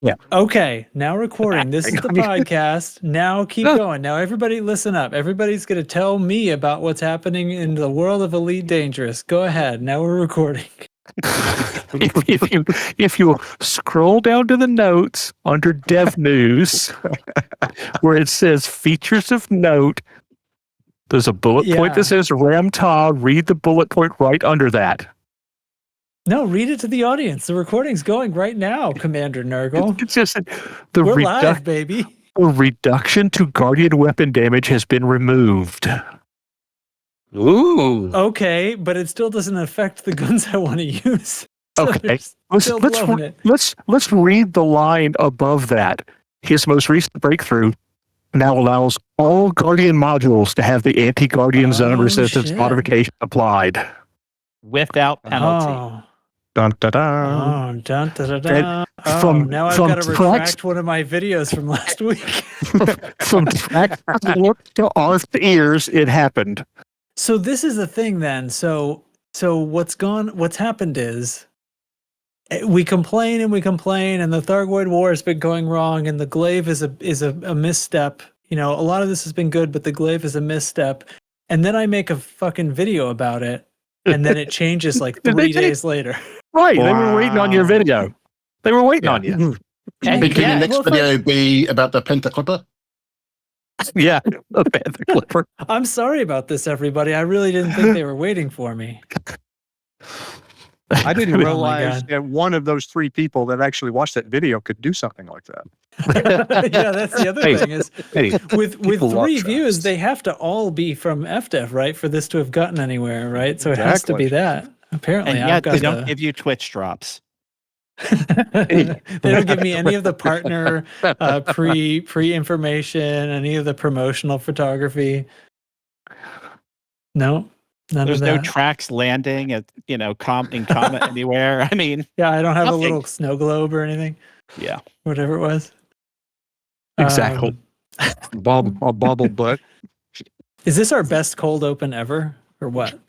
Yeah. Okay, now recording. This is the podcast. Now keep going. Now everybody listen up. Everybody's going to tell me about what's happening in the world of Elite Dangerous. Go ahead. Now we're recording. if you scroll down to the notes under Dev News, where it says features of note, there's a bullet point that says Ramta. Read the bullet point right under that. No, read it to the audience. The recording's going right now, Commander Nurgle. It's just we're live, baby. The reduction to Guardian weapon damage has been removed. Ooh. Okay, but it still doesn't affect the guns I want to use. So okay, let's read the line above that. His most recent breakthrough now allows all Guardian modules to have the anti-Guardian zone resistance modification applied without penalty. Oh. Dun, da, da. Oh, dun, da, da, da. Now I've got to retract one of my videos from last week. From track to Arth's ears, it happened. So this is the thing then. So what's happened is we complain and the Thargoid War has been going wrong, and the glaive is a misstep. You know, a lot of this has been good, but the glaive is a misstep. And then I make a fucking video about it, and then it changes like 3 days later. Right, wow. They were waiting on your video. They were waiting on you. Can the next video be about the Penta Clipper? Yeah, the Panther Clipper. I'm sorry about this, everybody. I really didn't think they were waiting for me. I didn't realize that one of those 3 people that actually watched that video could do something like that. Yeah, that's the other thing is with 3 views, they have to all be from FDev, right? For this to have gotten anywhere, right? So it has to be that. Apparently, and yet they don't give you Twitch drops. They don't give me any of the partner pre information, any of the promotional photography. No, there's no tracks landing at in Comet anywhere. I mean, yeah, I don't have a little snow globe or anything. Yeah, whatever it was. Exactly. Bobble butt. Is this our best cold open ever, or what?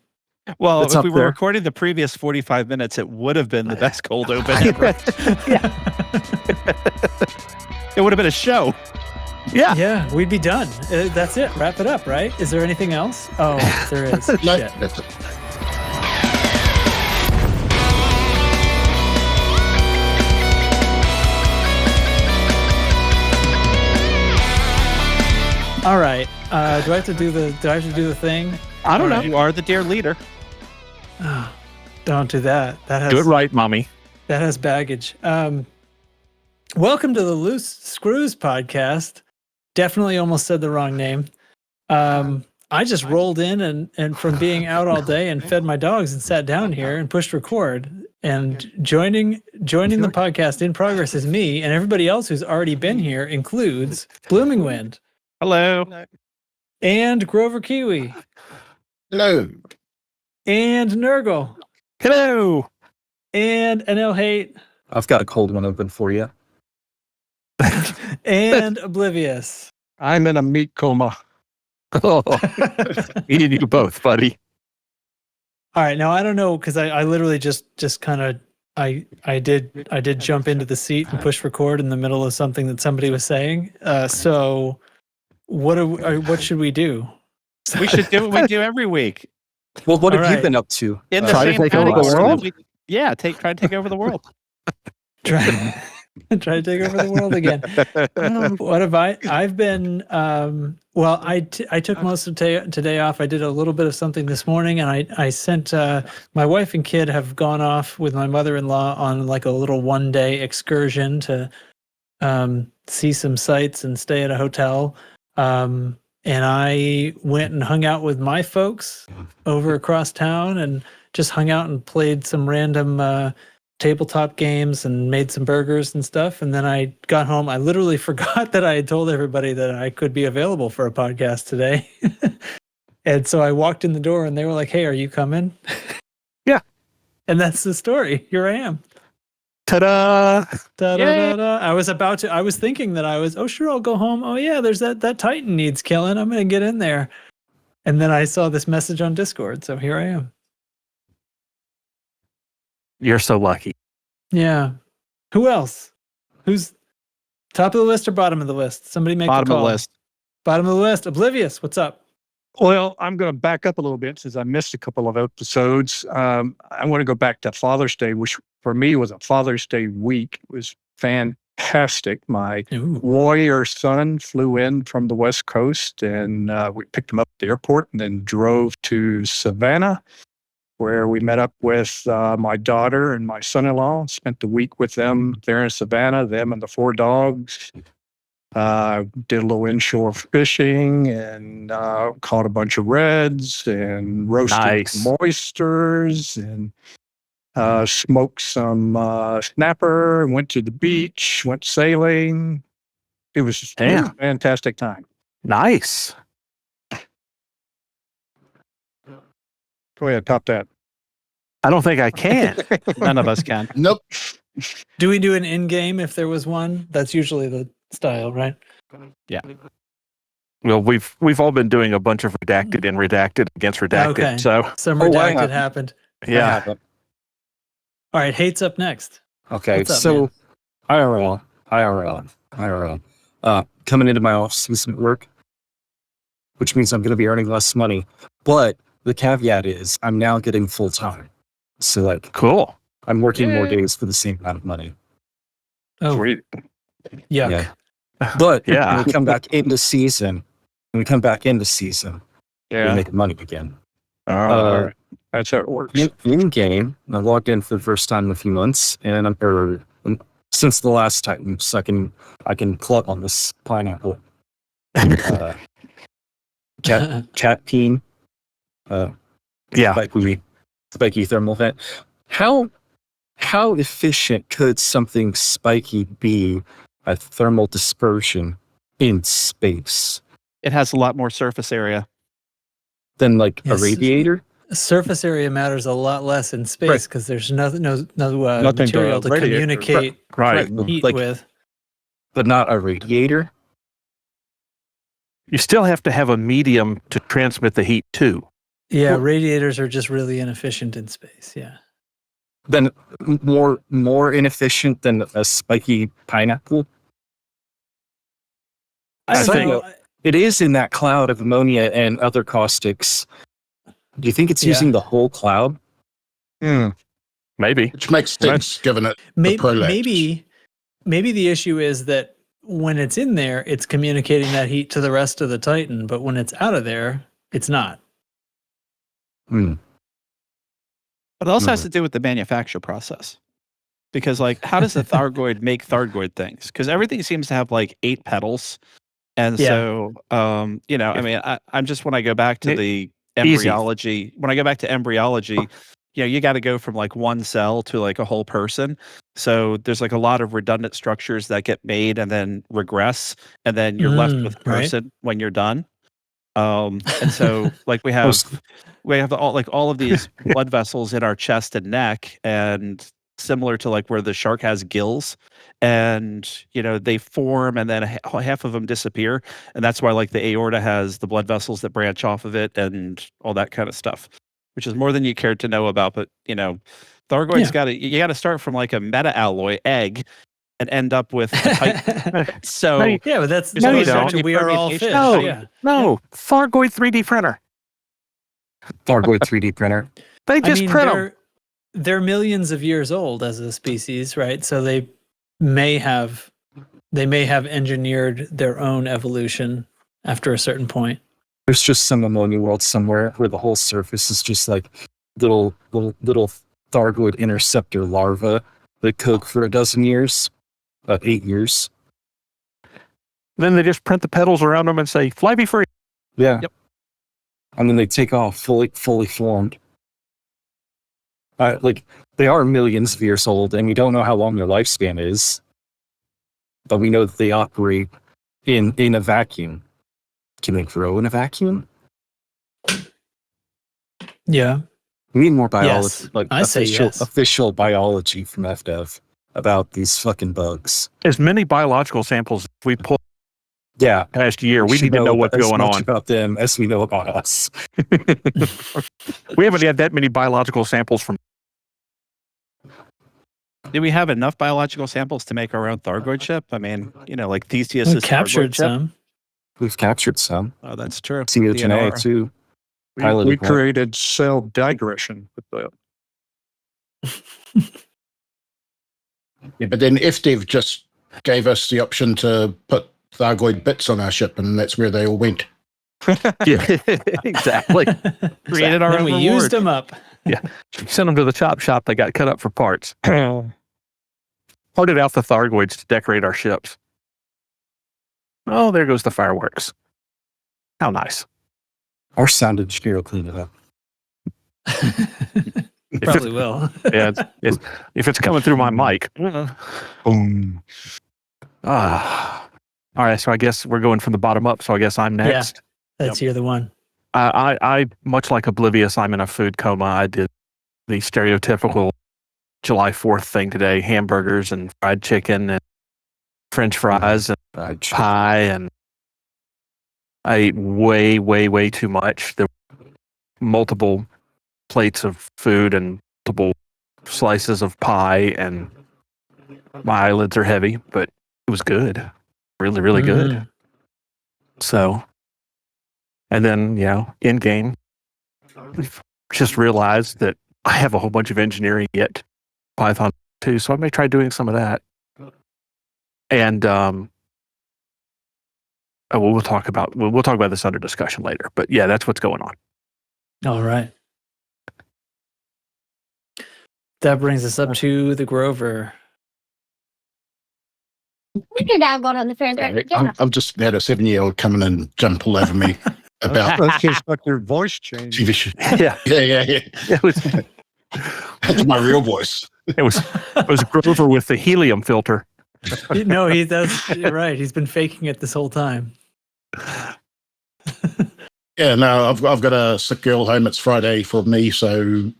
Well, if we were recording the previous 45 minutes, it would have been the best cold open ever. It would have been a show. Yeah. Yeah, we'd be done. That's it. Wrap it up, right? Is there anything else? Oh, there is. No, shit. that's it. All right. Do I have to do the thing? I don't know. You are the dear leader. Oh, don't do that. Do it right, mommy. That has baggage. Welcome to the Loose Screws podcast. Definitely almost said the wrong name. I just rolled in and from being out all day and fed my dogs and sat down here and pushed record. And joining the podcast in progress is me, and everybody else who's already been here includes Blooming Wind. Hello. And Grover Kiwi. Hello. And Nurgle. Hello. And NL Hate. I've got a cold one open for you. And Oblivious. I'm in a meat coma. Oh, me and you both, buddy. All right, now I don't know because I literally just kind of I did jump into the seat and push record in the middle of something that somebody was saying. So what should we do? We should do what we do every week. Well, what have you been up to? In the try to same take over the world? Try to take over the world. Try to take over the world again. What have I've been well, I took most of today off. I did a little bit of something this morning, and I sent my wife and kid have gone off with my mother-in-law on like a little 1-day excursion to see some sights and stay at a hotel. And I went and hung out with my folks over across town and just hung out and played some random tabletop games and made some burgers and stuff. And then I got home. I literally forgot that I had told everybody that I could be available for a podcast today. And so I walked in the door and they were like, "Hey, are you coming?" Yeah. And that's the story. Here I am. Ta-da! Da-da-da-da. I was thinking that oh sure, I'll go home. Oh yeah, there's that Titan needs killing. I'm gonna get in there. And then I saw this message on Discord, so here I am. You're so lucky. Yeah. Who else? Who's Top of the list or bottom of the list? Somebody make Bottom the of call. the list. Bottom of the list. Oblivious, what's up? Well, I'm going to back up a little bit since I missed a couple of episodes. I want to go back to Father's Day, which for me was a Father's Day week. It was fantastic. My warrior son flew in from the West Coast, and we picked him up at the airport and then drove to Savannah, where we met up with my daughter and my son-in-law, spent the week with them there in Savannah, them and the 4 dogs. Did a little inshore fishing and caught a bunch of reds and roasted some oysters and smoked some snapper, went to the beach, went sailing. It was just a fantastic time. Nice. Go ahead, top that. I don't think I can. None of us can. Nope. Do we do an in-game if there was one? That's usually the style, right? Yeah. Well, we've all been doing a bunch of redacted and redacted against redacted. Okay. So Some redacted happened. yeah. All right, Hate's up next. Okay, What's up, so man? IRL. Coming into my office at work, which means I'm going to be earning less money. But the caveat is I'm now getting full time. So like, Cool. I'm working more days for the same amount of money. Oh, Sweet. yuck. Yeah. But Yeah. when we come back into season, we're Yeah. making money again. All right. That's how it works. In game, I logged in for the first time in a few months, and since the last time, so I can club on this pineapple. Cat team. Yeah. Spiky thermal vent. How efficient could something spiky be at thermal dispersion in space It has a lot more surface area. than like Yes. a radiator? Surface area matters a lot less in space Right. because there's no Nothing to material to radiate. communicate Right. heat Like- with. But not a radiator? You still have to have a medium to transmit the heat too. Yeah, Well- radiators are just really inefficient in space. Yeah. Then more inefficient than a spiky pineapple? I don't think- know. It is in that cloud of ammonia and other caustics. Do you think it's Yeah. using the whole cloud? Maybe. Which makes sense, given it. Maybe, prolapse. maybe the issue is that when it's in there, it's communicating that heat to the rest of the Titan, but when it's out of there, it's not. Hmm. But it also has to do with the manufacture process. Because, like, how does a Thargoid make Thargoid things? Because everything seems to have like 8 petals. And Yeah. so, I mean, I'm just, when I go back to the Easy. embryology, you got to go from like one cell to like a whole person. So there's like a lot of redundant structures that get made and then regress, and then you're left with right. person when you're done. And so like we have all of these blood vessels in our chest and neck, and similar to like where the shark has gills, and they form and then half of them disappear, and that's why like the aorta has the blood vessels that branch off of it and all that kind of stuff, which is more than you cared to know about. But Thargoid's you got to start from like a meta alloy egg and end up with a Titan. So No, you- Yeah, but that's No, you goes back don't. to we are all fish. No. Yeah. No. Thargoid 3D printer. Thargoid 3D printer. They just print them. they're millions of years old as a species, right? So they may have engineered their own evolution after a certain point. There's just some ammonia world somewhere where the whole surface is just like little Thargoid interceptor larvae that cook for 12 years, 8 years. Then they just print the petals around them and say, "Fly be free." Yeah. Yep. And then they take off fully formed. Like they are millions of years old, and we don't know how long their lifespan is, but we know that they operate in a vacuum. Can they grow in a vacuum? Yeah. We need more biology, Yes. like I say yes. official biology from FDev about these fucking bugs. As many biological samples as we pulled Yeah, past year, we should need to know what's as going much on. about them as we know about us. We haven't had that many biological samples from Do we have enough biological samples to make our own Thargoid ship? I mean, like We Theseus's captured Thargoid ship. some. We've captured some. Oh, that's true. CH&A DNR. too. We Piloted one. created cell digression with the Yeah, but then FDev just gave us the option to put Thargoid bits on our ship, and that's where they all went. Yeah, exactly. Created our Then own we reward. used them up. Sent them to the chop shop. They got cut up for parts. Parted out the Thargoids to decorate our ships. Oh, there goes the fireworks. How nice. Our sound engineer will clean it up. Probably will. Yeah, if it's coming through my mic. Boom. All right, so I guess we're going from the bottom up. So I guess I'm next. You're the one. I much like Oblivious, I'm in a food coma. I did the stereotypical July 4th thing today: hamburgers and fried chicken and French fries and pie, and I ate way, way, way too much. There were multiple plates of food and multiple slices of pie, and my eyelids are heavy, but it was good. Really, really good. So, and then, in game, just realized that I have a whole bunch of engineering yet Python too, so I may try doing some of that. And we'll talk about this under discussion later. But yeah, that's what's going on. All right. That brings us up to the Grover. You're now going on the fair. I've just had a 7-year-old come in and jump all over me about it's like their voice changed. TV show. Yeah. Yeah. That's my real voice. It was Grover with the helium filter. No, you're right. He's been faking it this whole time. Yeah, no, I've got a sick girl home. It's Friday for me, so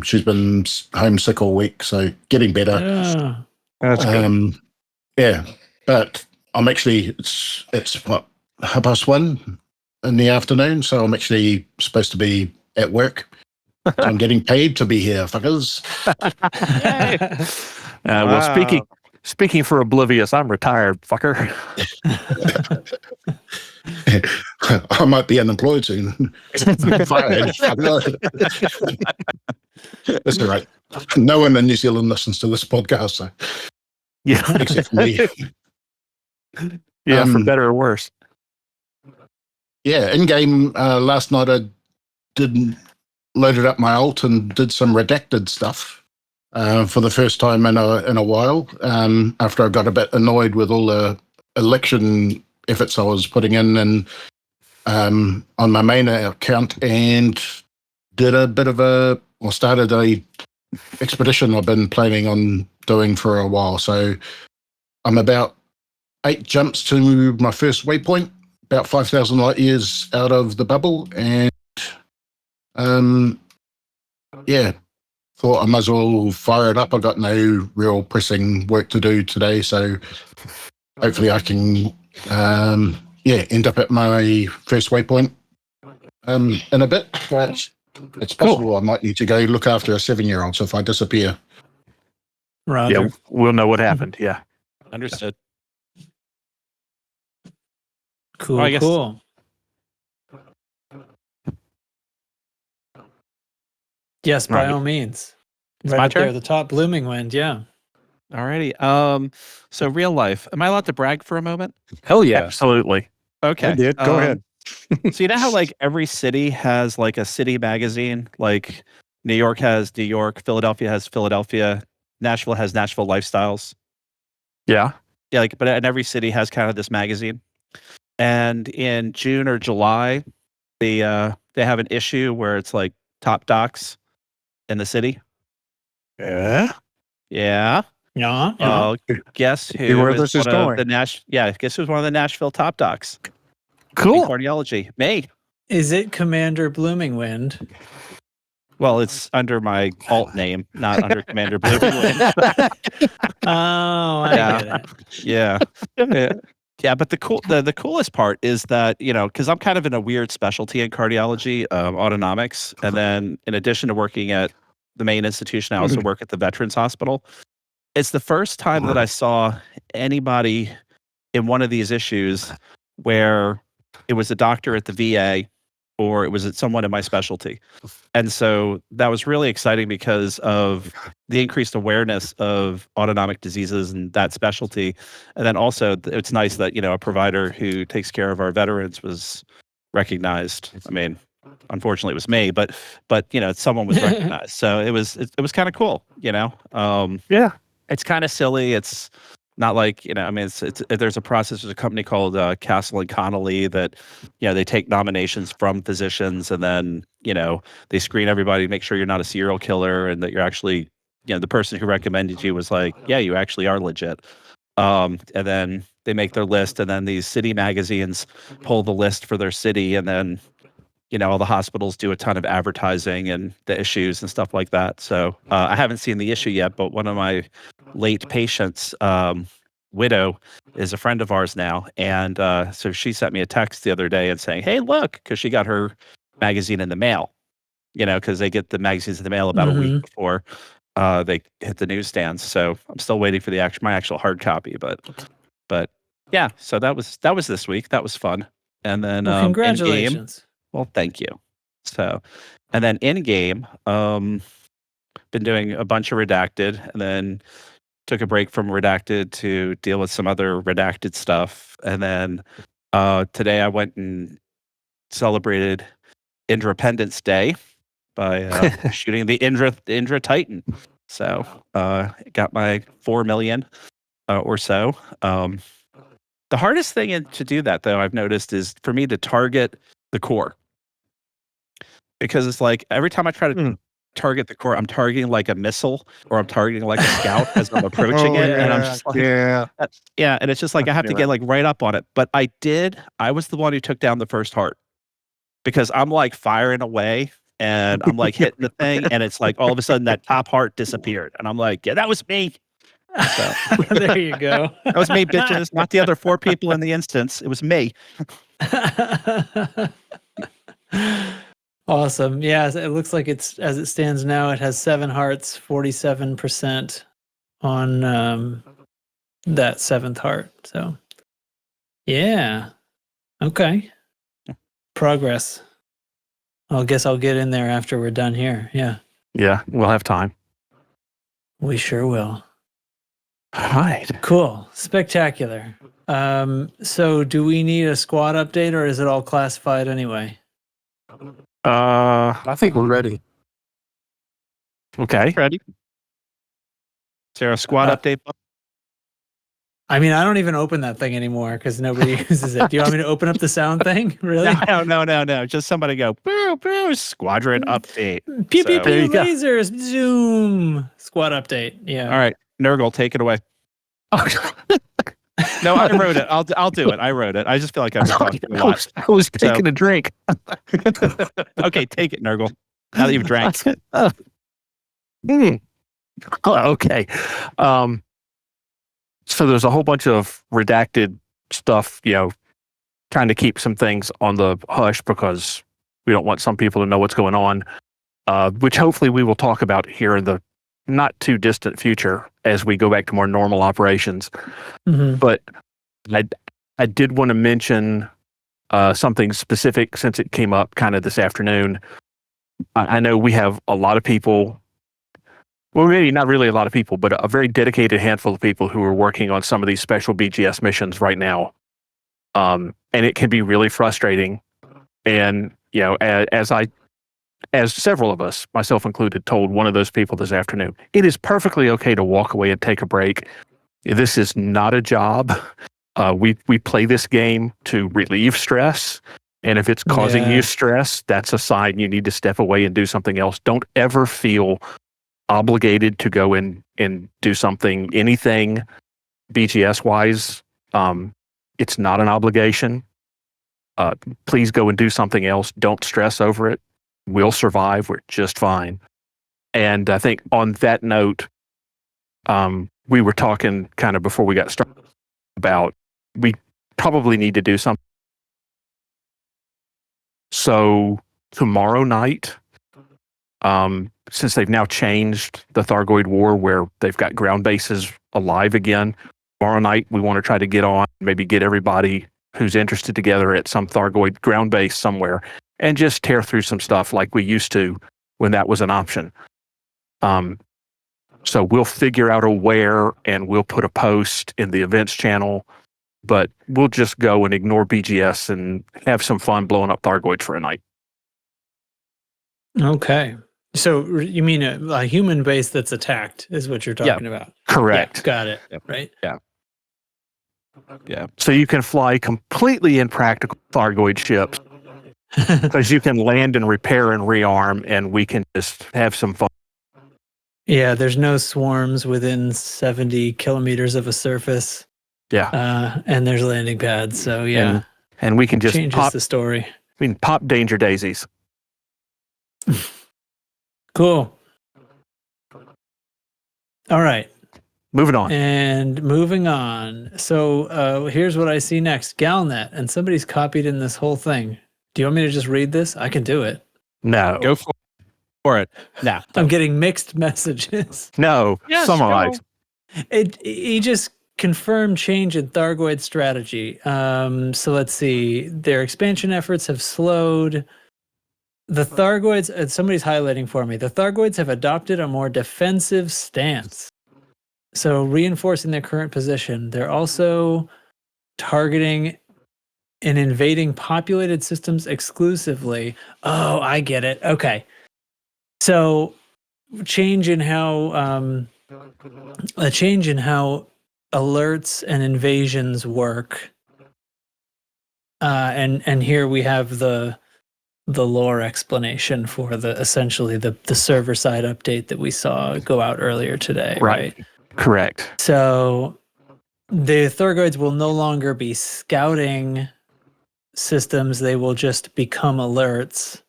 she's been homesick all week, so getting better. Yeah. That's good. Yeah, but I'm actually it's what 1:30 in the afternoon, so I'm actually supposed to be at work. So I'm getting paid to be here, fuckers. Well, speaking for Oblivious, I'm retired, fucker. I might be unemployed soon. Fired. That's all right. No one in New Zealand listens to this podcast, so Yeah, except for me. Yeah, for better or worse. Yeah, in game last night I loaded up my alt and did some redacted stuff for the first time in a while. After I got a bit annoyed with all the election efforts I was putting in and on my main account, and started a expedition I've been planning on doing for a while. So I'm about 8 jumps to my first waypoint, about 5,000 light years out of the bubble, and thought I might as well fire it up. I got no real pressing work to do today, so hopefully I can end up at my first waypoint in a bit. But it's possible I might need to go look after a 7-year-old, so if I disappear. Roger. Yeah, we'll know what happened. Yeah. Understood. Cool. Well, I guess- Cool. Yes, by Right. all means. It's Right my up there, turn? the top blooming wind. Yeah. Alrighty. So real life. Am I allowed to brag for a moment? Hell yeah. Absolutely. Okay. I did. Go ahead. So you know how like every city has like a city magazine? Like New York has New York, Philadelphia has Philadelphia, Nashville has Nashville Lifestyles. Yeah. Yeah, and every city has kind of this magazine. And in June or July, they have an issue where it's like top docs in the city. Yeah. Yeah. Yeah. Guess See who where this is one of going. guess who's one of the Nashville top docs in Cool. cardiology? Me. Is it Commander Blooming Wind? Well, it's under my alt name, not under Commander Blooming. Oh, I get it. Yeah. Yeah, but the coolest part is that, because I'm kind of in a weird specialty in cardiology, autonomics, and then in addition to working at the main institution, I also work at the Veterans Hospital. it's the first time that I saw anybody in one of these issues where it was a doctor at the VA or it was at someone in my specialty. And so that was really exciting because of the increased awareness of autonomic diseases and that specialty. And then also it's nice that, a provider who takes care of our veterans was recognized. I mean, unfortunately it was me, but someone was recognized. So it was kind of cool, Yeah. It's kind of silly. It's not like, I mean, there's a process. There's a company called Castle and Connolly that, they take nominations from physicians and then, they screen everybody, make sure you're not a serial killer and that you're actually, the person who recommended you was like, yeah, you actually are legit. And then they make their list and then these city magazines pull the list for their city and then, all the hospitals do a ton of advertising and the issues and stuff like that. So I haven't seen the issue yet, but one of my late patients' widow is a friend of ours now. And so she sent me a text the other day and saying, hey, look, because she got her magazine in the mail, because they get the magazines in the mail about a week before they hit the newsstands. So I'm still waiting for my actual hard copy. But yeah, so that was this week. That was fun. And then Well, congratulations. well, thank you. So, and then in game, been doing a bunch of redacted, and then took a break from redacted to deal with some other redacted stuff, and then today I went and celebrated Independence Day by shooting the Indra Titan. So, got my 4 million or so. The hardest thing to do that, though, I've noticed, is for me to target the core. Because it's like every time I try to target the core, I'm targeting like a missile or I'm targeting like a scout as I'm approaching it. And I'm just like, yeah. And it's just like, I have to get like right up on it. But I was the one who took down the first heart because I'm like firing away and I'm like hitting the thing. And it's like all of a sudden that top heart disappeared. And I'm like, yeah, that was me. So there you go. That was me, bitches. Not the other 4 people in the instance. It was me. Awesome. Yeah, it looks like it's as it stands now. It has 7 hearts, 47% on that 7th heart. So, yeah. Okay. Progress. I guess I'll get in there after we're done here. Yeah. Yeah, we'll have time. We sure will. All right. Cool. Spectacular. So do we need a squad update or is it all classified anyway? I think we're ready. Okay. Ready? Is there a squad update? I mean, I don't even open that thing anymore because nobody uses it. Do you want me to open up the sound thing? Really? No. Just somebody go, boo, boo, squadron update. Pew, So- pew, There you pew, go. lasers, zoom. Squad update. Yeah. All right, Nurgle, take it away. No, I wrote it. I'll do it. I wrote it. I just feel like I've been talking a lot. I was taking a drink. Okay, take it, Nurgle. Now that you've drank. Okay. So there's a whole bunch of redacted stuff, trying to keep some things on the hush because we don't want some people to know what's going on, which hopefully we will talk about here in the not too distant future as we go back to more normal operations. Mhm. But I did want to mention something specific since it came up kind of this afternoon. I know we have a lot of people, well, maybe not really a lot of people, but a very dedicated handful of people who are working on some of these special BGS missions right now. And it can be really frustrating. And, as several of us, myself included, told one of those people this afternoon, it is perfectly okay to walk away and take a break. This is not a job. We play this game to relieve stress. And if it's causing you stress, that's a sign you need to step away and do something else. Don't ever feel obligated to go in and do anything BGS wise. It's not an obligation. Please go and do something else. Don't stress over it. We'll survive. We're just fine. And I think on that note, we were talking kind of before we got started about we probably need to do something. So tomorrow night, since they've now changed the Thargoid War where they've got ground bases alive again, tomorrow night we want to try to get on, maybe get everybody who's interested together at some Thargoid ground base somewhere and just tear through some stuff like we used to when that was an option. So we'll figure out a where and we'll put a post in the events channel, but we'll just go and ignore BGS and have some fun blowing up Thargoids for a night. Okay. So you mean a human base that's attacked is what you're talking about? Correct. Yeah, got it. Yep. Right. Yeah. So you can fly completely impractical Thargoid ships because you can land and repair and rearm, and we can just have some fun. Yeah, there's no swarms within 70 kilometers of a surface. Yeah. And there's landing pads. So yeah. And we can just changes the story. pop danger daisies. Cool. All right. Moving on. And moving on. So here's what I see next. Galnet. And somebody's copied in this whole thing. Do you want me to just read this? I can do it. No. Go for it. No. I'm getting mixed messages. No. Yes, Summarize. He just confirmed change in Thargoid strategy. So let's see. Their expansion efforts have slowed. The Thargoids, somebody's highlighting for me. The Thargoids have adopted a more defensive stance. So reinforcing their current position. They're also targeting and invading populated systems exclusively. Oh, I get it. Okay. So change in how alerts and invasions work. And here we have the lore explanation for essentially the server side update that we saw go out earlier today. Right. Correct. So the Thargoids will no longer be scouting systems. They will just become alerts.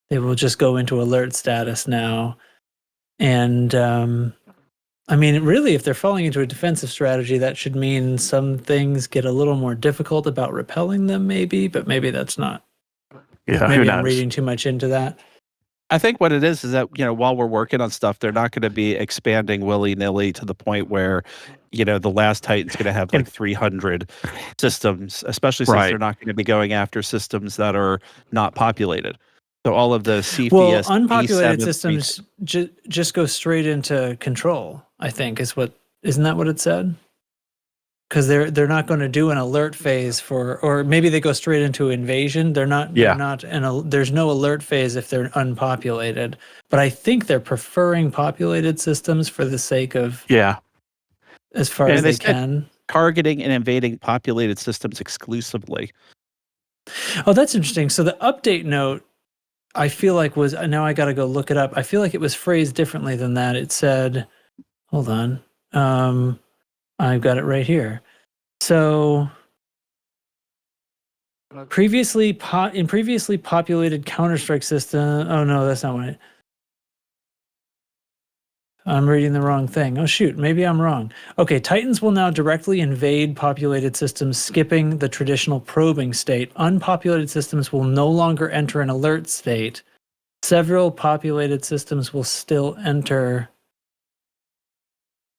They will just go into alert status now. And I mean, really, if they're falling into a defensive strategy, that should mean some things get a little more difficult about repelling them, maybe, but maybe that's not. Yeah, maybe who I'm knows? reading too much into that. I think what it is that, while we're working on stuff, they're not going to be expanding willy-nilly to the point where, the last Titan's going to have like 300 systems, especially since they're not going to be going after systems that are not populated. So all of the CPS, Well, unpopulated E7, systems just go straight into control, I think, isn't that what it said? Because they're not going to do an alert phase or maybe they go straight into invasion. They're not. There's no alert phase if they're unpopulated. But I think they're preferring populated systems for the sake of as far as they can. Targeting and invading populated systems exclusively. Oh, that's interesting. So the update note, I feel like now I got to go look it up. I feel like it was phrased differently than that. It said, hold on. I've got it right here. So previously populated Counter-Strike system. Oh no, that's not what I'm reading the wrong thing. Oh shoot, maybe I'm wrong. Okay, Titans will now directly invade populated systems, skipping the traditional probing state. Unpopulated systems will no longer enter an alert state. Several populated systems will still enter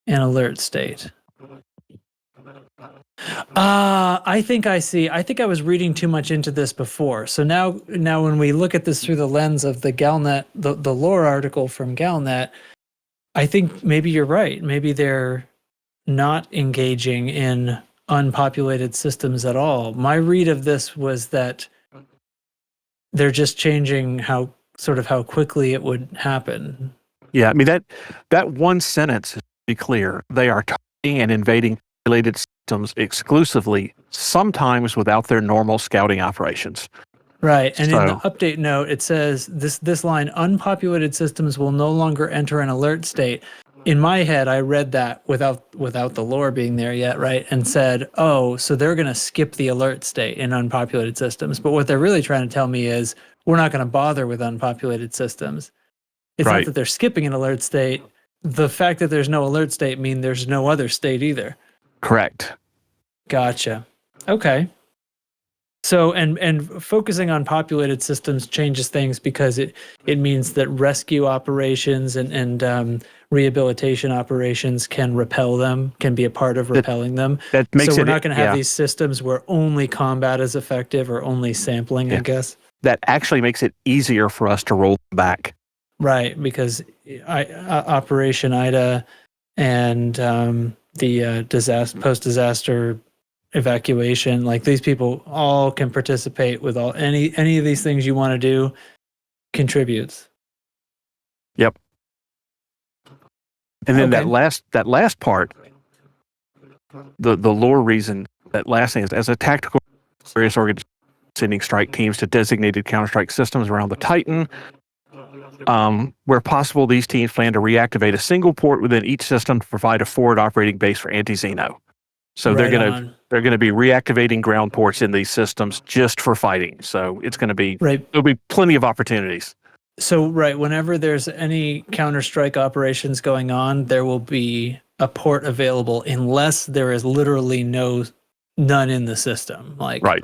an alert state. I think I see. I think I was reading too much into this before. So now when we look at this through the lens of the Galnet, the lore article from Galnet, I think maybe you're right. Maybe they're not engaging in unpopulated systems at all. My read of this was that they're just changing how quickly it would happen. Yeah, I mean that one sentence is pretty clear. They are targeting and invading populated systems exclusively, sometimes without their normal scouting operations. Right, and in the update note, it says this line: unpopulated systems will no longer enter an alert state. In my head, I read that without the lore being there yet, right? And said, oh, so they're going to skip the alert state in unpopulated systems. But what they're really trying to tell me is we're not going to bother with unpopulated systems. It's not that they're skipping an alert state. The fact that there's no alert state means there's no other state either. Correct. Gotcha. Okay. So and focusing on populated systems changes things because it means that rescue operations and rehabilitation operations can repel them, can be a part of repelling them. That makes so we're it, not going to have yeah, these systems where only combat is effective or only sampling, I Yeah. guess. that actually makes it easier for us to roll back. Right, because Operation Ida and the post-disaster evacuation, like these people all can participate with all any of these things you want to do contributes. Yep. And then Okay. that last part, the lore reason, that last thing is, as a tactical, various organizations sending strike teams to designated counterstrike systems around the Titan. Where possible, these teams plan to reactivate a single port within each system to provide a forward operating base for anti-Xeno. So Right they're gonna be reactivating ground ports in these systems just for fighting. So it's gonna be right. there'll be plenty of opportunities. So right, whenever there's any counterstrike operations going on, there will be a port available unless there is literally none in the system. Like Right.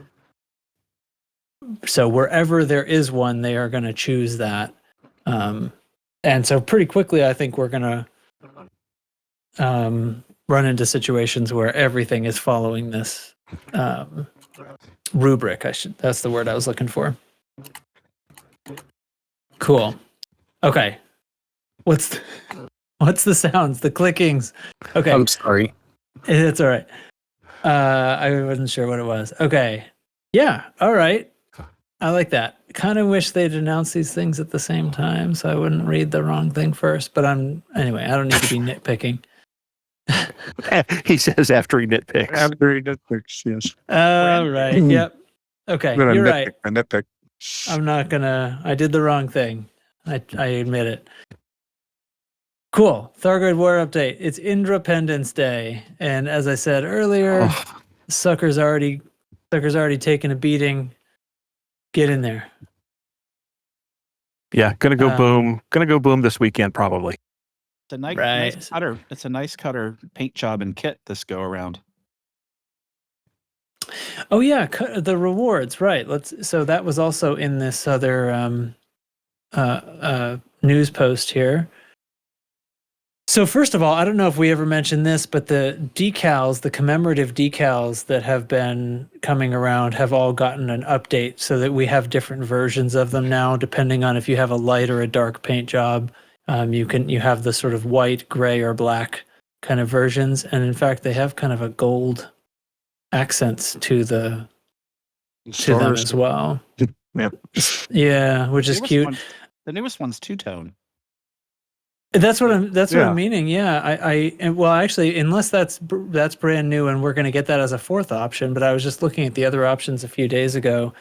So wherever there is one, they are going to choose that. And so pretty quickly, I think we're going to run into situations where everything is following this rubric. That's the word I was looking for. Cool. Okay. What's the sounds? The clickings. Okay. I'm sorry. It's all right. I wasn't sure what it was. Okay. Yeah. All right. I like that. Kind of wish they'd announce these things at the same time so I wouldn't read the wrong thing first. But anyway, I don't need to be nitpicking. He says after he nitpicks. After he nitpicks, yes. Right. Yep. Okay. I'm gonna You're nitpick, right. I nitpick. I'm not gonna. I did the wrong thing. I admit it. Cool. Thargoid War update. It's Independence Day, and as I said earlier, sucker's already taken a beating. Get in there. Yeah, gonna go boom. Gonna go boom this weekend probably. It's a nice Right. cutter. It's a nice cutter paint job and kit this go around. Oh yeah, the rewards, right? So that was also in this other news post here. So first of all, I don't know if we ever mentioned this, but the decals, the commemorative decals that have been coming around have all gotten an update so that we have different versions of them now, depending on if you have a light or a dark paint job. You have the sort of white, gray, or black kind of versions, and in fact, they have kind of a gold accents to them as well. Yeah. Yeah, which is cute. The newest one's two-tone. That's what I'm meaning. Yeah, well, actually, unless that's brand new, and we're going to get that as a fourth option. But I was just looking at the other options a few days ago,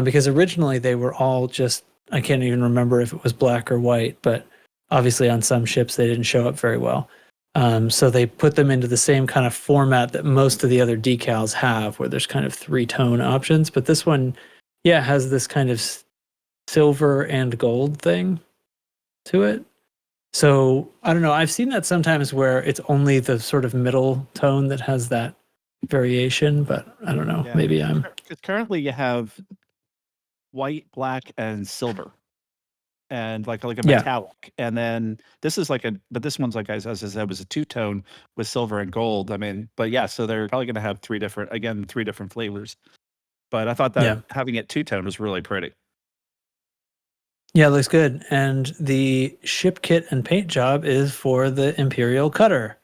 because originally they were all just, I can't even remember if it was black or white, but obviously on some ships they didn't show up very well. So they put them into the same kind of format that most of the other decals have, where there's kind of 3-tone options. But this one, has this kind of silver and gold thing to it. So I don't know. I've seen that sometimes where it's only the sort of middle tone that has that variation, but I don't know. Yeah. Maybe I'm. Currently, you have white, black, and silver, and like a metallic. And then this is but this one's like as I said, was a two-tone with silver and gold. I mean, but yeah, so they're probably going to have three different flavors. But I thought that having it two-tone was really pretty. Yeah, it looks good. And the ship kit and paint job is for the Imperial Cutter.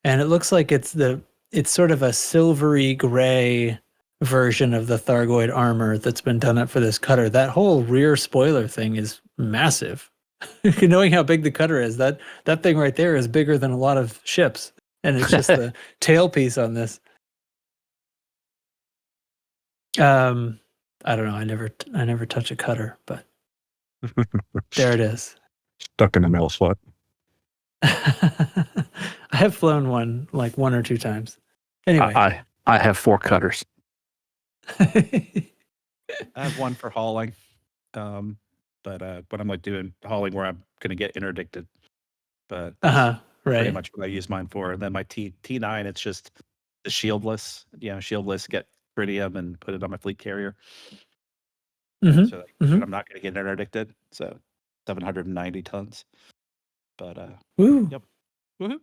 And it looks like it's sort of a silvery gray version of the Thargoid armor that's been done up for this cutter. That whole rear spoiler thing is massive. Knowing how big the cutter is, that thing right there is bigger than a lot of ships. And it's just the tailpiece on this. I don't know. I never touch a cutter, but there it is. Stuck in the mail slot. I have flown one like 1 or 2 times. Anyway, I have 4 cutters. I have one for hauling, but when I'm like doing hauling where I'm going to get interdicted, but right, pretty much what I use mine for. And then my T9, it's just the shieldless, shieldless, get tritium and put it on my fleet carrier. Mhm, So mhm. I'm not going to get interdicted. So 790 tons. But Woo. Yep. Woohoo.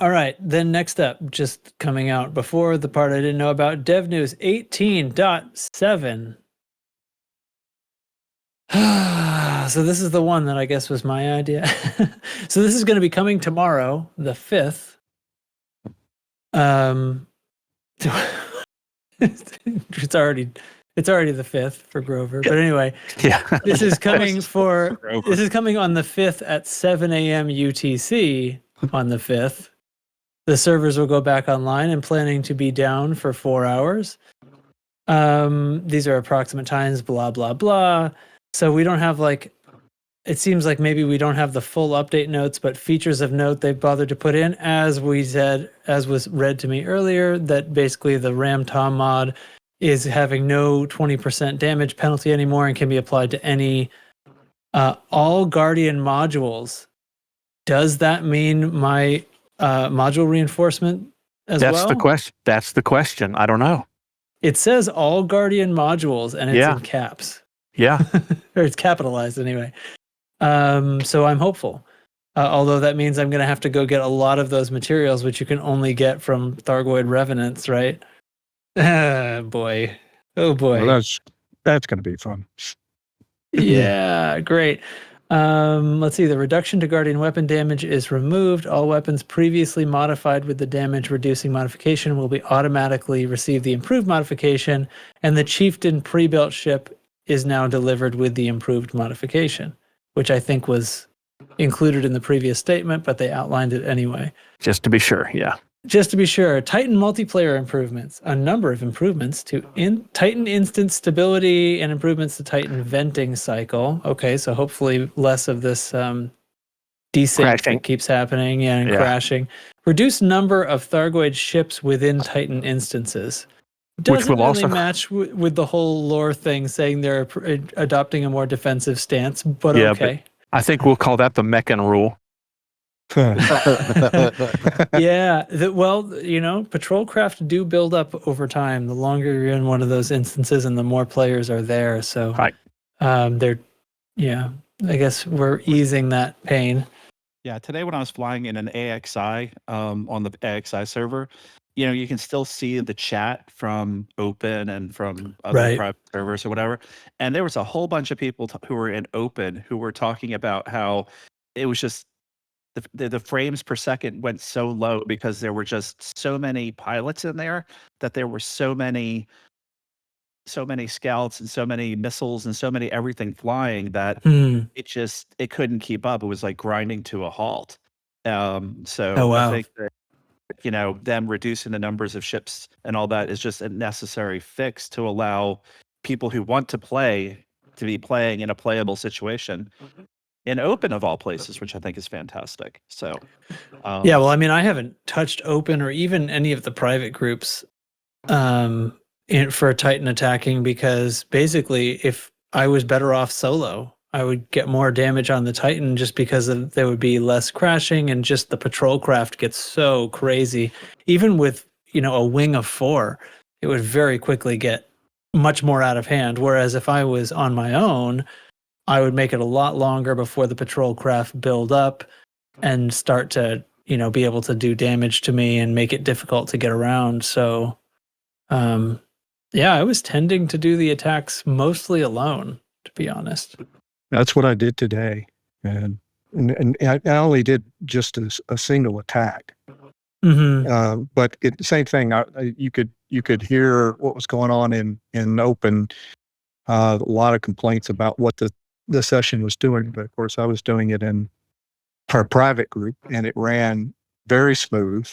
All right. Then next up, just coming out before the part I didn't know about, Dev News 18.7. So this is the one that I guess was my idea. So this is going to be coming tomorrow, the 5th. It's already the 5th for Grover. But anyway, Yeah. this is coming Grover. this is coming on the 5th at 7 a.m. UTC on the 5th. The servers will go back online and planning to be down for 4 hours. These are approximate times, blah, blah, blah. So we don't have it seems like maybe we don't have the full update notes, but features of note they've bothered to put in, as we said, as was read to me earlier, that basically the Ram Tom mod is having no 20% damage penalty anymore and can be applied to any all Guardian modules. Does that mean my module reinforcement as That's well? the question. That's the question. I don't know. It says all Guardian modules and it's Yeah. in caps. Yeah. Or it's capitalized anyway. So I'm hopeful. Although that means I'm going to have to go get a lot of those materials, which you can only get from Thargoid Revenants, right? Boy. Oh, boy. Well, that's going to be fun. Yeah, great. Let's see. The reduction to Guardian weapon damage is removed. All weapons previously modified with the damage reducing modification will be automatically receive the improved modification, and the Chieftain pre-built ship is now delivered with the improved modification, which I think was included in the previous statement, but they outlined it anyway. Just to be sure. Yeah. Just to be sure, Titan multiplayer improvements, a number of improvements to Titan instance stability and improvements to Titan venting cycle. Okay, so hopefully less of this desync Crashing. that keeps happening and Yeah. crashing. Reduce number of Thargoid ships within Titan instances. Doesn't will really also- match with the whole lore thing saying they're adopting a more defensive stance, but Yeah, okay. I think we'll call that the Meccan rule. Yeah, patrol craft do build up over time. The longer you're in one of those instances and the more players are there. So, Right. I guess we're easing that pain. Yeah, today when I was flying in an AXI on the AXI server, you can still see the chat from Open and from other Right. private servers or whatever. And there was a whole bunch of people who were in Open who were talking about how it was just the frames per second went so low because there were just so many pilots in there, that there were so many scouts and so many missiles and so many everything flying that it couldn't keep up. It was like grinding to a halt. So Oh, wow. I think that them reducing the numbers of ships and all that is just a necessary fix to allow people who want to play to be playing in a playable situation in Open of all places, which I think is fantastic. So Yeah, well, I mean, I haven't touched Open or even any of the private groups for Titan attacking, because basically if I was better off solo, I would get more damage on the Titan just because there would be less crashing, and just the patrol craft gets so crazy. Even with, a wing of 4, it would very quickly get much more out of hand. Whereas if I was on my own, I would make it a lot longer before the patrol craft build up and start to, be able to do damage to me and make it difficult to get around. So, I was tending to do the attacks mostly alone, to be honest. That's what I did today, and I only did just a single attack. Mm-hmm. But same thing. You could hear what was going on in Open. A lot of complaints about what the session was doing, but of course I was doing it in our private group, and it ran very smooth.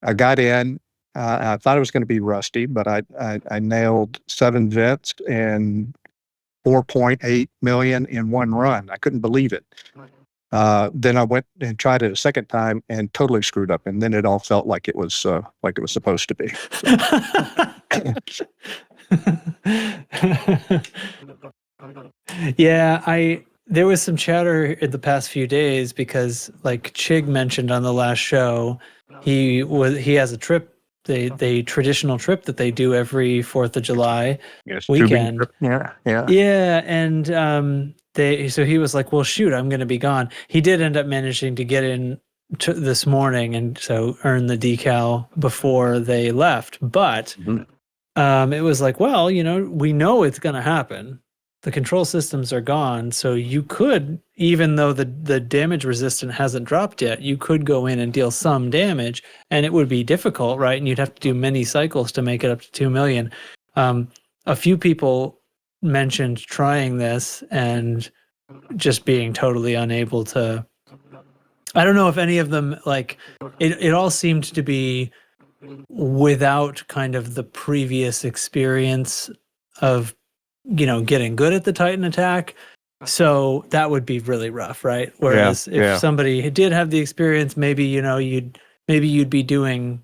I got in. I thought it was going to be rusty, but I nailed 7 vets and 4.8 million in one run. I couldn't believe it. Then I went and tried it a second time and totally screwed up, and then it all felt like it was supposed to be. Yeah, there was some chatter in the past few days because, like Chig mentioned on the last show, he has a trip the traditional trip that they do every 4th of July Yes, weekend. Yeah, yeah. Yeah, and so he was like, well, shoot, I'm going to be gone. He did end up managing to get in this morning, and so earn the decal before they left. But it was like, well, we know it's going to happen. The control systems are gone, so you could, even though the damage resistant hasn't dropped yet, you could go in and deal some damage, and it would be difficult, right? And you'd have to do many cycles to make it up to 2 million. A few people mentioned trying this and just being totally unable to. I don't know if any of them, like, it all seemed to be without kind of the previous experience of getting good at the Titan attack. So that would be really rough, right? Whereas if somebody did have the experience, maybe you'd be doing,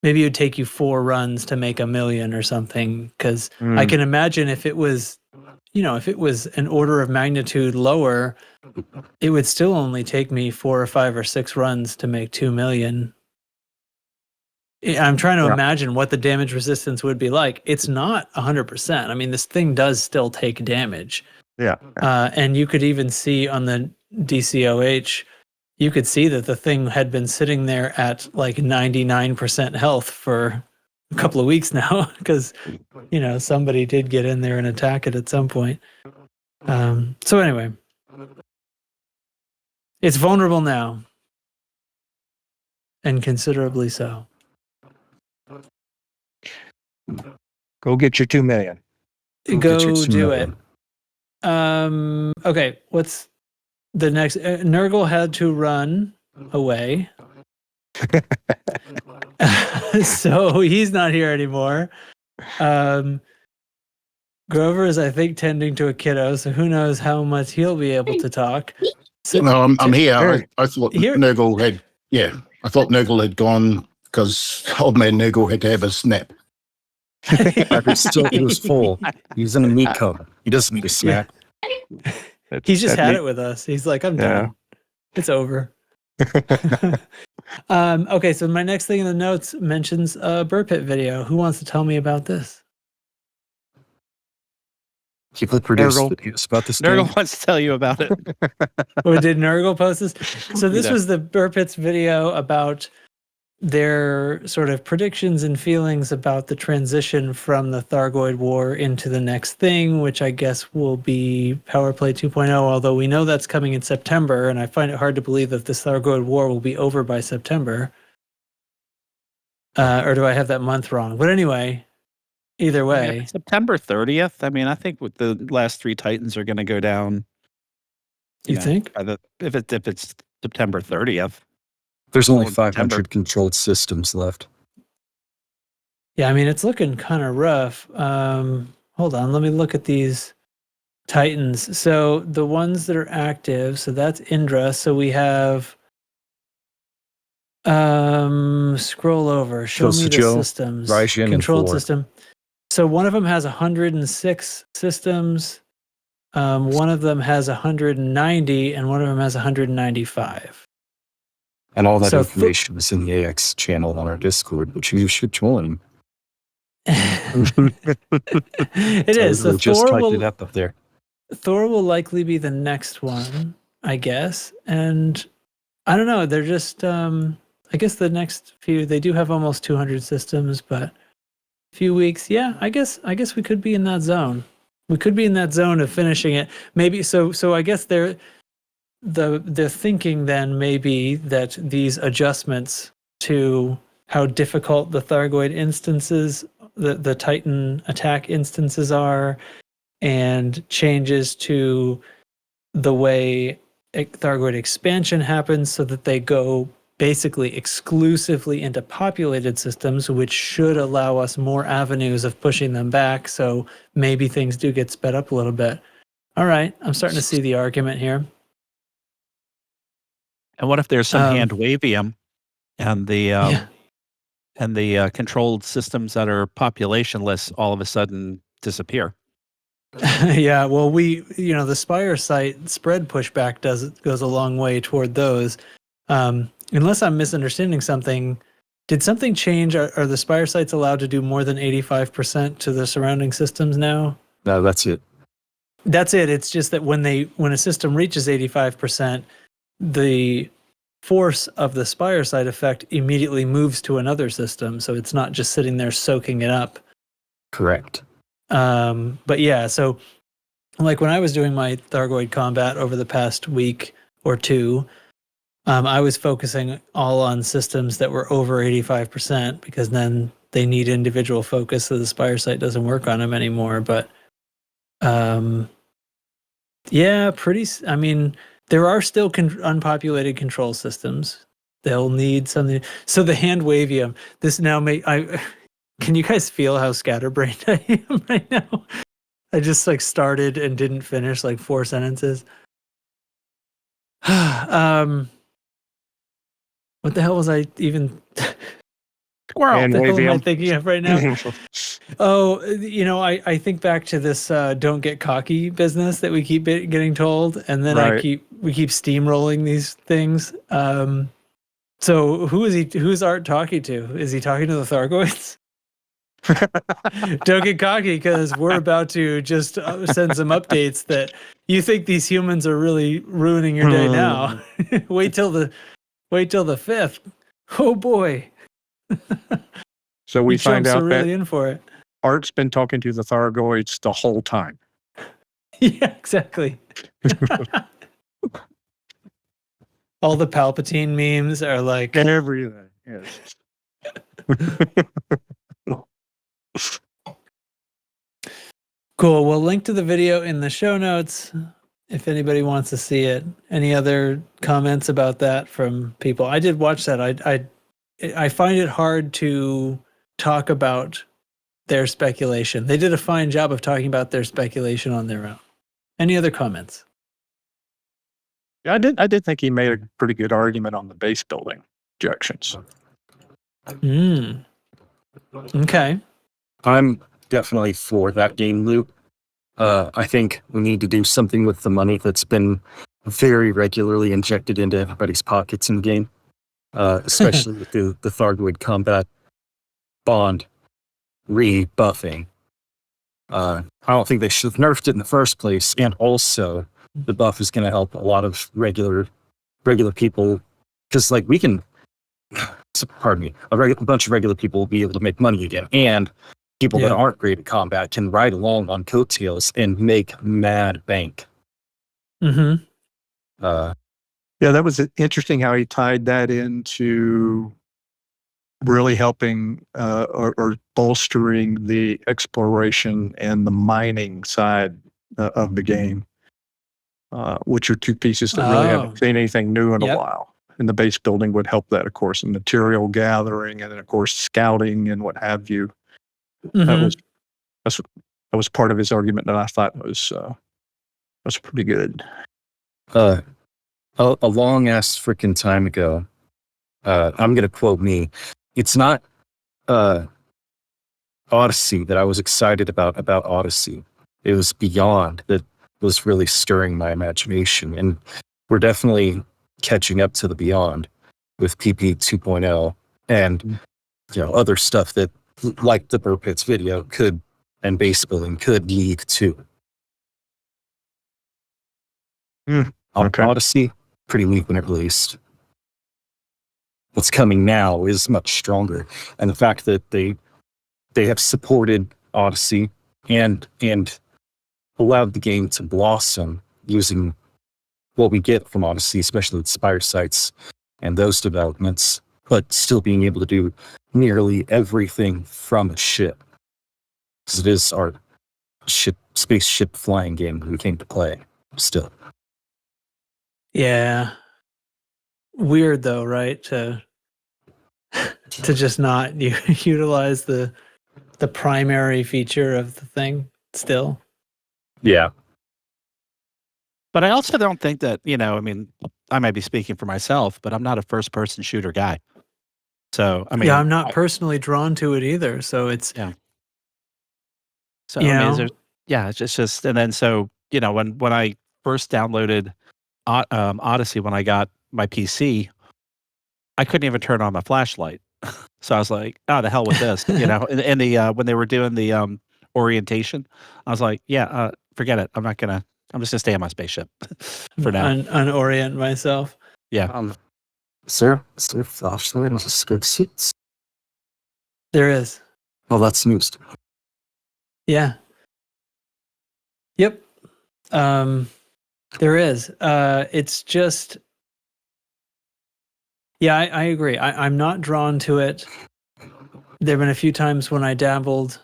maybe it would take you 4 runs to make 1 million or something. Because I can imagine if it was an order of magnitude lower, it would still only take me 4 or 5 or 6 runs to make 2 million. I'm trying to imagine what the damage resistance would be like. It's not 100%. I mean, this thing does still take damage. Yeah. And you could even see on the DCOH, you could see that the thing had been sitting there at like 99% health for a couple of weeks now, because somebody did get in there and attack it at some point. So anyway, it's vulnerable now, and considerably so. Go get your 2 million. Go do it. Okay, what's the next? Nurgle had to run away. So he's not here anymore. Grover is, I think, tending to a kiddo, so who knows how much he'll be able to talk. So, No, I'm here. I thought Here? Nurgle had. Yeah, I thought Nurgle had gone because old man Nurgle had to have a snap. He was full. He was in a meat cup. He doesn't need a snack. He's just had it with us. He's like, I'm done. It's over. Okay, so my next thing in the notes mentions a Burr Pit video. Who wants to tell me about this? People produce videos about this. Nurgle wants to tell you about it. Or did Nurgle post this? So this was the Burr Pit's video about their sort of predictions and feelings about the transition from the Thargoid War into the next thing, which I guess will be Power Play 2.0, although we know that's coming in September, and I find it hard to believe that this Thargoid War will be over by September. Or do I have that month wrong? But anyway, either way. September 30th. I mean, I think with the last 3 Titans are going to go down. You think? If it's September 30th. There's only 500 controlled systems left. Yeah, I mean, it's looking kind of rough. Hold on, let me look at these Titans. So the ones that are active, so that's Indra. So we have scroll over, show me the systems. Raijin controlled 4. system. So one of them has 106 systems. One of them has 190, and one of them has 195. And all that information is in the AX channel on our Discord, which you should join. It is. So just typed it up there. Thor will likely be the next one, I guess. And I don't know. They're just, I guess the next few, they do have almost 200 systems, but a few weeks. Yeah, I guess we could be in that zone. We could be in that zone of finishing it. Maybe. So I guess the thinking then may be that these adjustments to how difficult the Thargoid instances, the Titan attack instances are, and changes to the way Thargoid expansion happens so that they go basically exclusively into populated systems, which should allow us more avenues of pushing them back. So maybe things do get sped up a little bit. All right, I'm starting to see the argument here. And what if there's some hand wavium and the controlled systems that are populationless all of a sudden disappear? Yeah, well, the Spire site spread pushback goes a long way toward those. Unless I'm misunderstanding something, Did something change? Are the Spire sites allowed to do more than 85% to the surrounding systems now? No, that's it. That's it. It's just that when a system reaches 85%, the force of the Spire site effect immediately moves to another system, so it's not just sitting there soaking it up. Correct. But yeah, so like when I was doing my Thargoid combat over the past week or two, I was focusing all on systems that were over 85% because then they need individual focus, so the Spire site doesn't work on them anymore. But yeah, I mean, there are still unpopulated control systems. They'll need something. So the hand wavium. This now can you guys feel how scatterbrained I am right now? I just like started and didn't finish like 4 sentences. What the hell was I even? Squirrel. And What the hell am I wavium. thinking of right now? Oh, I think back to this don't get cocky business that we keep getting told, and then Right. we keep steamrolling these things. So who's Art talking to? Is he talking to the Thargoids? Don't get cocky because we're about to just send some updates that you think these humans are really ruining your day now. Wait till the 5th. Oh boy. So we You find chumps out are that really in for it. Art's been talking to the Thargoids the whole time. Yeah, exactly. All the Palpatine memes are like, Everything. Yes. cool. We'll link to the video in the show notes if anybody wants to see it. Any other comments about that from people? I did watch that. I find it hard to talk about their speculation. They did a fine job of talking about their speculation on their own. Any other comments? I did think he made a pretty good argument on the base building objections. Okay. I'm definitely for that game loop. I think we need to do something with the money that's been very regularly injected into everybody's pockets in the game, especially with the Thargoid combat bond rebuffing. I don't think they should have nerfed it in the first place, and also the buff is going to help a lot of regular people, because like we can, pardon me, a bunch of regular people will be able to make money again, and people that aren't great at combat can ride along on coattails and make mad bank. Mm-hmm. Yeah, that was interesting how he tied that into really helping or bolstering the exploration and the mining side of the game, which are two pieces that really haven't seen anything new in a while. And the base building would help that, of course, and material gathering, and then of course scouting and what have you. Mm-hmm. That was part of his argument that I thought was pretty good. A long ass freaking time ago, I'm gonna quote me. It's not Odyssey that I was excited about Odyssey. It was Beyond that was really stirring my imagination, and we're definitely catching up to the Beyond with PP 2.0 and other stuff that, like the Burpits video, could and base building could lead to. Okay. Odyssey, pretty weak when it released. What's coming now is much stronger, and the fact that they have supported Odyssey and allowed the game to blossom using what we get from Odyssey, especially with Spire sites and those developments, but still being able to do nearly everything from a ship, because it is our spaceship flying game that we came to play still. Yeah. Weird though, right? To just not utilize the primary feature of the thing still. Yeah. But I also don't think that, I mean, I might be speaking for myself, but I'm not a first person shooter guy. So, I mean, I'm not personally drawn to it either. So it's, So, it's just, and then so, when I first downloaded Odyssey, when I got my PC, I couldn't even turn on my flashlight. So I was like, oh, the hell with this, you know. And the when they were doing the orientation, I was like, yeah, forget it. I'm just gonna stay on my spaceship for now. Unorient myself. Yeah. Is there flashlight on the skip seats? There is. Well, that's news. Yeah. Yep. There is. It's just. Yeah, I agree. I'm not drawn to it. There have been a few times when I dabbled,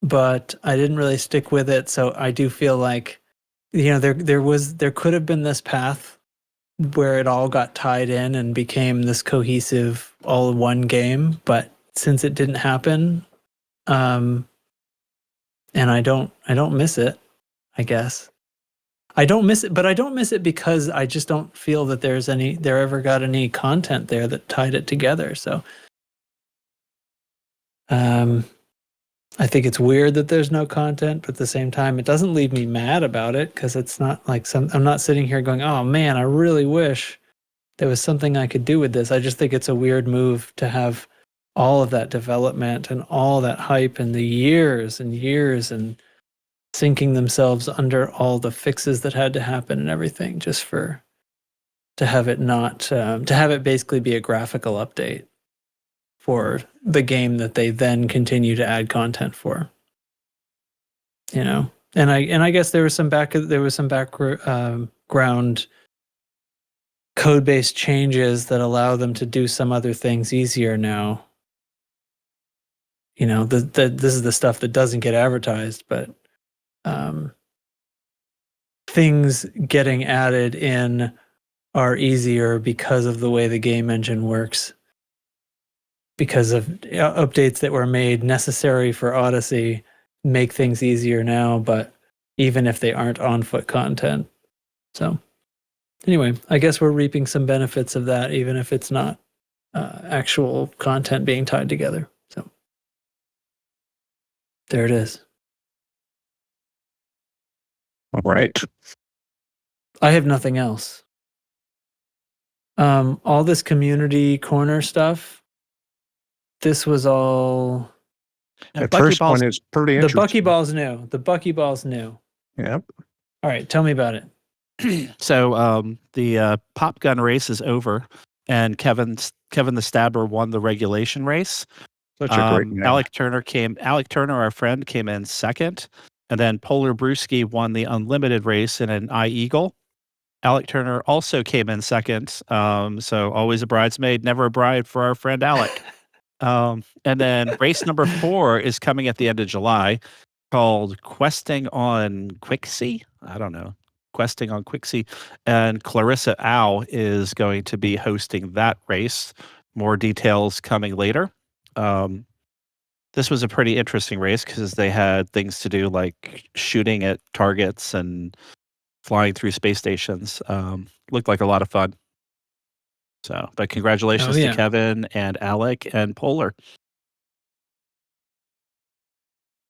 but I didn't really stick with it. So I do feel like, there could have been this path where it all got tied in and became this cohesive all-in-one game. But since it didn't happen, and I don't miss it, I guess. I don't miss it, but I don't miss it because I just don't feel that there ever got any content there that tied it together. So, I think it's weird that there's no content, but at the same time, it doesn't leave me mad about it because it's not like I'm not sitting here going, "Oh man, I really wish there was something I could do with this." I just think it's a weird move to have all of that development and all that hype and the years and years and sinking themselves under all the fixes that had to happen and everything just to have it basically be a graphical update for the game that they then continue to add content for, and I guess there was some background code based changes that allow them to do some other things easier now. This is the stuff that doesn't get advertised, but things getting added in are easier because of the way the game engine works, because of updates that were made necessary for Odyssey make things easier now, but even if they aren't on-foot content. So anyway, I guess we're reaping some benefits of that, even if it's not actual content being tied together. So there it is. All right. I have nothing else. All this community corner stuff, this was all... The first one is pretty The interesting. Buckyball's new. Yep. All right, tell me about it. So the pop gun race is over, and Kevin the Stabber won the regulation race. Such a great name. Alec Turner, our friend, came in second, and then Polar Brewski won the unlimited race in an Eagle. Alec Turner also came in second. So always a bridesmaid, never a bride for our friend Alec. And then race number 4 is coming at the end of July, called Questing on Quixie. I don't know. Questing on Quixie. And Clarissa Au is going to be hosting that race. More details coming later. This was a pretty interesting race because they had things to do like shooting at targets and flying through space stations. Looked like a lot of fun. So, but congratulations to Kevin and Alec and Polar.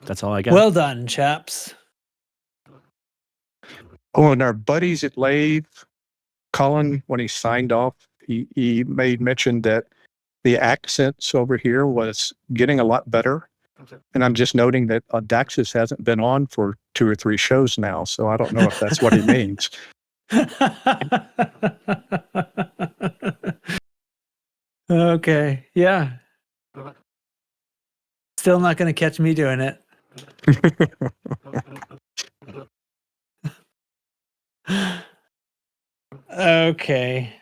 That's all I got. Well done, chaps. Oh, and our buddies at Lave, Colin, when he signed off, he made mention that the accents over here was getting a lot better. And I'm just noting that Daxis hasn't been on for 2 or 3 shows now, so I don't know if that's what he means. Okay, yeah. Still not going to catch me doing it. Okay.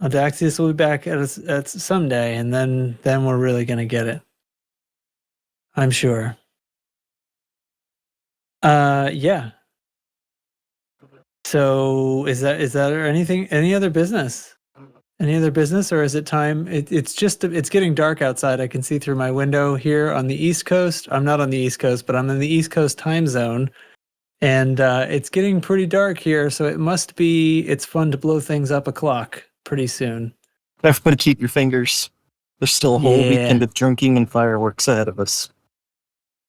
Daxius will be back at someday, and then we're really going to get it. I'm sure. Yeah. So is that any other business? Any other business, or is it time? It's getting dark outside. I can see through my window here on the East Coast. I'm not on the East Coast, but I'm in the East Coast time zone. And it's getting pretty dark here, so it's fun to blow things up a clock pretty soon. Everybody keep your fingers. There's still a whole weekend of drinking and fireworks ahead of us.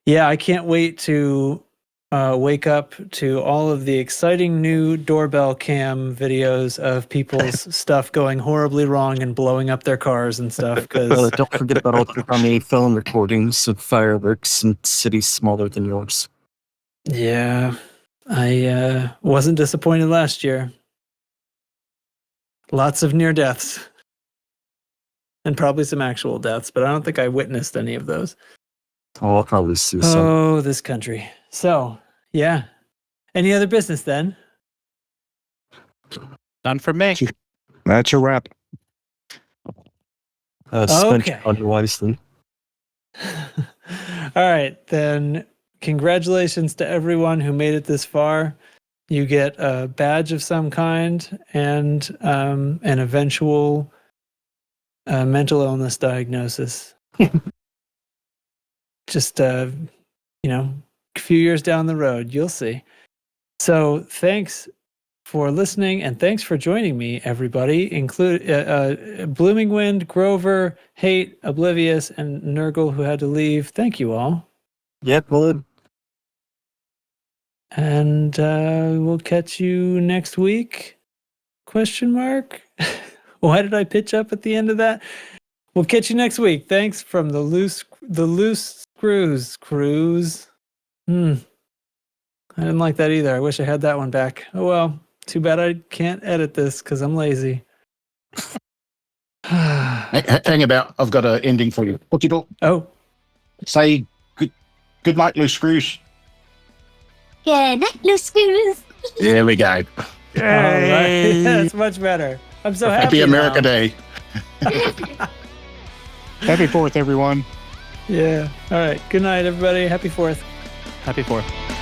Yeah, I can't wait to wake up to all of the exciting new doorbell cam videos of people's stuff going horribly wrong and blowing up their cars and stuff. Because Don't forget about all the funny film recordings of fireworks in cities smaller than yours. yeah, I wasn't disappointed last year. Lots of near deaths. And probably some actual deaths, but I don't think I witnessed any of those. Oh, I'll probably see some. Oh, this country. So, yeah. Any other business then? None for me. That's a wrap. Spend Okay. your money wisely. All right, then congratulations to everyone who made it this far. You get a badge of some kind and an eventual mental illness diagnosis. Just, a few years down the road, you'll see. So thanks for listening and thanks for joining me, everybody, include Blooming Wind, Grover, Hate, Oblivious, and Nurgle, who had to leave. Thank you all. Yeah, well, And we'll catch you next week? Question mark? Why did I pitch up at the end of that? We'll catch you next week. Thanks from the loose screws cruise. I didn't like that either. I wish I had that one back. Oh well. Too bad I can't edit this because I'm lazy. Hang about. I've got an ending for you. What you do? Oh, Say good night, loose screws. Good night, loose screws. There we go. all right. That's much better. I'm so happy. Happy America now. Day. Happy 4th, everyone. Yeah. All right. Good night, everybody. Happy 4th. Happy 4th.